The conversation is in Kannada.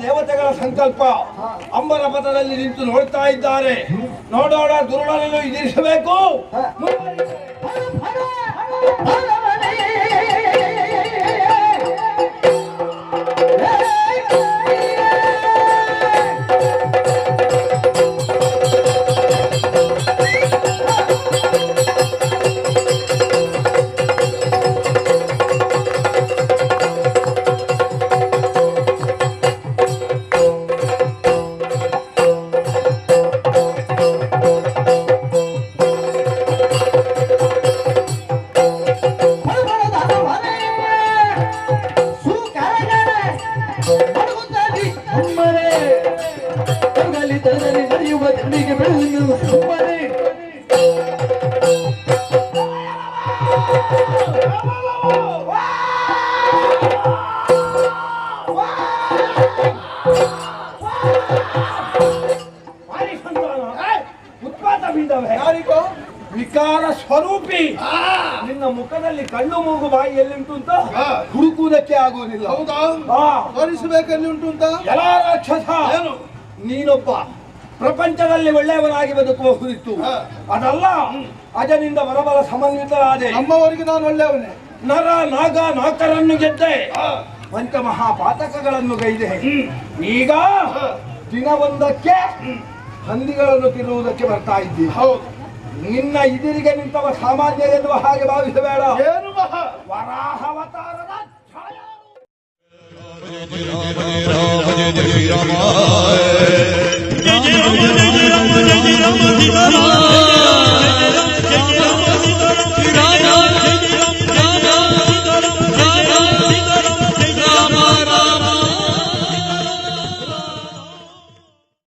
ದೇವತೆಗಳ ಸಂಕಲ್ಪ ಅಂಬರ ಪಥದಲ್ಲಿ ನಿಂತು ನೋಡ್ತಾ ಇದ್ದಾರೆ. ನೋಡೋಣ ದುರುಳನನ್ನು ಎದುರಿಸಬೇಕು. ಯಾರಿಗೋ ವಿಕಾರ ಸ್ವರೂಪಿ ನಿನ್ನ ಮುಖದಲ್ಲಿ ಕಣ್ಣು ಮೂಗು ಬಾಯಿ ಎಲ್ಲಿಂಟು ಅಂತ ಹುಡುಕುವುದಕ್ಕೆ ಆಗುವುದಿಲ್ಲ. ಹೌದಾ? ತೋರಿಸಬೇಕಲ್ಲಿ ಉಂಟು ಅಂತ. ಎಲ್ಲ ರಾಕ್ಷಸ ಏನು ನೀನೊಬ್ಬ ಪ್ರಪಂಚದಲ್ಲಿ ಒಳ್ಳೆಯವನಾಗಿ ಬದುಕಬಹುದಿತ್ತು. ಅದಲ್ಲ, ಅಜನಿಂದ ಬರಬಲ ಸಮನ್ವಿತರಾದೆ. ನಮ್ಮವರಿಗೆ ನಾನು ಒಳ್ಳೆಯವನೇ. ನರ ನಾಗ ನಾಕರನ್ನು ಗೆದ್ದೆ, ಪಂಚಮಹಾಪಾತಕಗಳನ್ನು ಗೈದೆ. ಈಗ ದಿನವೊಂದಕ್ಕೆ ಹಂದಿಗಳನ್ನು ತಿನ್ನುವುದಕ್ಕೆ ಬರ್ತಾ ಇದ್ದೀವಿ. ಹೌದು. ನಿನ್ನ ಎದುರಿಗೆ ನಿಂತವ ಸಾಮಾನ್ಯ ಎನ್ನುವ ಹಾಗೆ ಭಾವಿಸಬೇಡ. ಏನು ವರಾಹಾವತಾರದ ಛಾಯಾ.